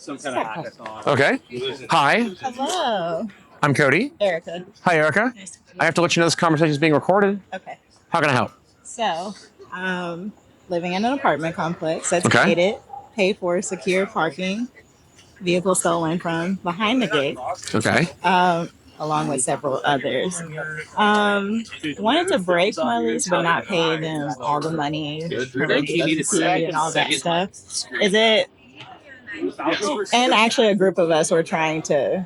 Okay. Hi, Hello. I'm Cody. Erica. Hi, Erica. Nice to meet I have to let you know this conversation is being recorded. you. Okay. How can I help? So, living in an apartment complex that's Okay. gated, pay for secure parking, vehicle stolen from behind the gate, Okay. along with several others. Wanted to break my lease but not pay them all the money for the GDP and all that stuff. Is it? And actually, a group of us were trying to,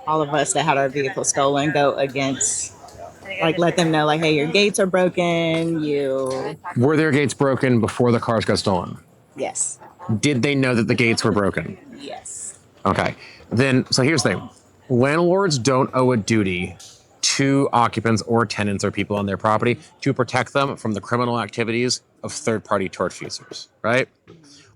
all of us that had our vehicle stolen, go against, like, let them know, like, hey, your gates are broken. Were their gates broken before the cars got stolen? Yes. Did they know that the gates were broken? Yes. Okay. Then, so here's the thing. Landlords don't owe a duty to occupants or tenants or people on their property to protect them from the criminal activities of third-party tortfeasors, right?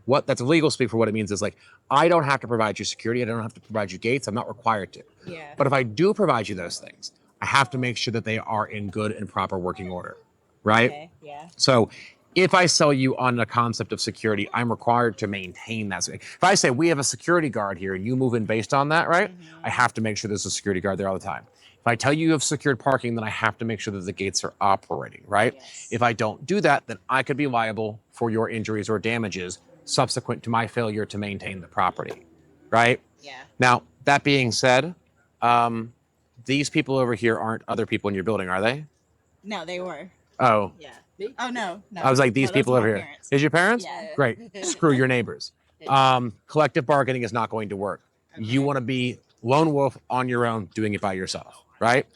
What that's legal speak for what it means is like, I don't have to provide you security. I don't have to provide you gates. I'm not required to. Yeah. But if I do provide you those things, I have to make sure that they are in good and proper working order, right? Okay. Yeah. So if I sell you on the concept of security, I'm required to maintain that. If I say we have a security guard here and you move in based on that, right? I have to make sure there's a security guard there all the time. If I tell you you have secured parking, then I have to make sure that the gates are operating, right? Yes. If I don't do that, then I could be liable for your injuries or damages subsequent to my failure to maintain the property, right? Yeah. Now, that being said, these people over here aren't other people in your building, are they? No, they were. Oh, Yeah. Oh no. No. I was like, these No, those people are over my here. parents. Is your parents? Yeah. Great. Screw your neighbors. Collective bargaining is not going to work. You want to be lone wolf on your own, doing it by yourself, right?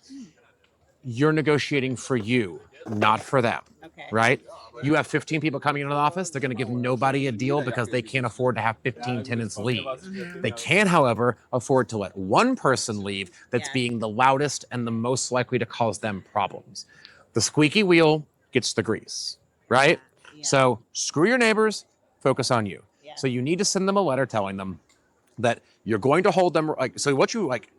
You're negotiating for you, not for them, Okay. right? You have 15 people coming into the office. They're going to give nobody a deal because they can't afford to have 15 tenants leave. They can, however, afford to let one person leave that's Yeah. being the loudest and the most likely to cause them problems. The squeaky wheel gets the grease, right? Yeah. So screw your neighbors, focus on you. Yeah. So you need to send them a letter telling them that you're going to hold them like, so what you like,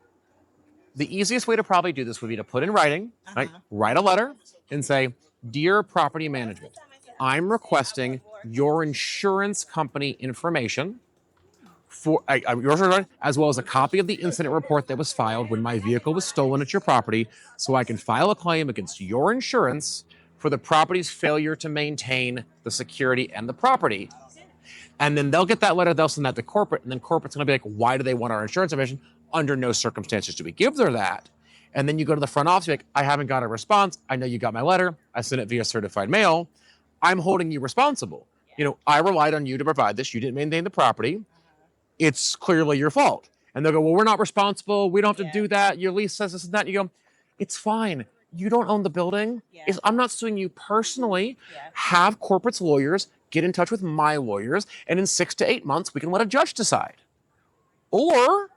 the easiest way to probably do this would be to put in writing, right? Write a letter and say, dear property management, I'm requesting your insurance company information for as well as a copy of the incident report that was filed when my vehicle was stolen at your property, so I can file a claim against your insurance for the property's failure to maintain the security and the property. And then they'll get that letter, they'll send that to corporate, and then corporate's gonna be like, why do they want our insurance information? Under no circumstances do we give them that. And then you go to the front office, like, I haven't got a response. I know you got my letter. I sent it via certified mail. I'm holding you responsible. You know, I relied on you to provide this. You didn't maintain the property. It's clearly your fault. And they'll go, well, we're not responsible. We don't have to do that. Your lease says this and that. And you go, it's fine. You don't own the building. I'm not suing you personally. Have corporate's lawyers get in touch with my lawyers, and in 6 to 8 months, we can let a judge decide. Or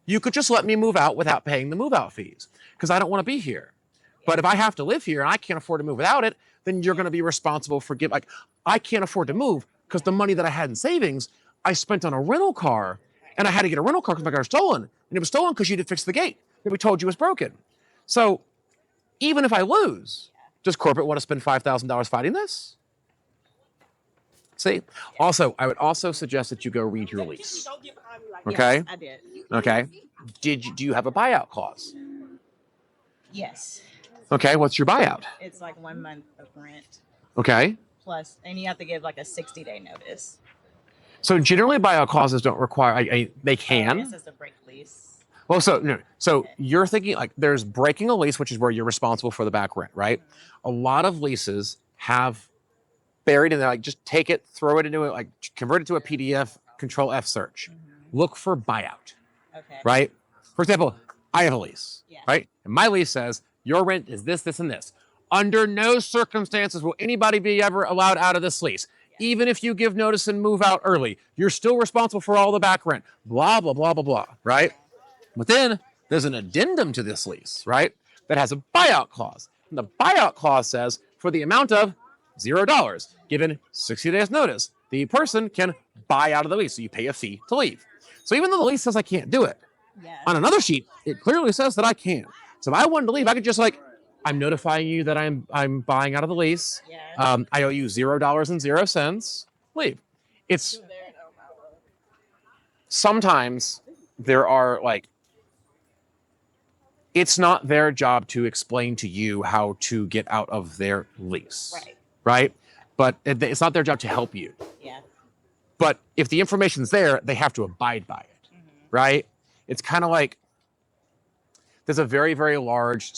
you could just let me move out without paying the move-out fees, because I don't want to be here. But if I have to live here and I can't afford to move without it, then you're going to be responsible for like, I can't afford to move because the money that I had in savings, I spent on a rental car, and I had to get a rental car because my car was stolen. And it was stolen because you didn't fix the gate that we told you was broken. So even if I lose, does corporate want to spend $5,000 fighting this? See? Also, I would also suggest that you go read your lease. Okay? Yes, I did. Okay. Do you have a buyout clause? Yes. Okay, what's your buyout? It's like 1 month of rent Okay. plus, and you have to give like a 60-day notice. So generally buyout clauses don't require, they I can. guess it's a break lease. Well, so you're thinking like there's breaking a lease, which is where you're responsible for the back rent, right? A lot of leases have buried in there, like just take it, throw it into it, like convert it to a PDF, Control F search. Look for buyout, Okay. right? For example, I have a lease, Yeah. right? And my lease says your rent is this, this, and this. Under no circumstances will anybody be ever allowed out of this lease. Even if you give notice and move out early, you're still responsible for all the back rent. Blah, blah, blah, blah, blah, right? But then there's an addendum to this lease, right? That has a buyout clause. And the buyout clause says for the amount of $0, given 60 days notice, the person can buy out of the lease. So you pay a fee to leave. So even though the lease says I can't do it, on another sheet, it clearly says that I can. So if I wanted to leave, I could just like, I'm notifying you that I'm buying out of the lease. I owe you $0.00. Leave. It's sometimes there are like, it's not their job to explain to you how to get out of their lease, right? But it's not their job to help you. Yeah. But if the information's there, they have to abide by it, right? It's kind of like there's a very, very large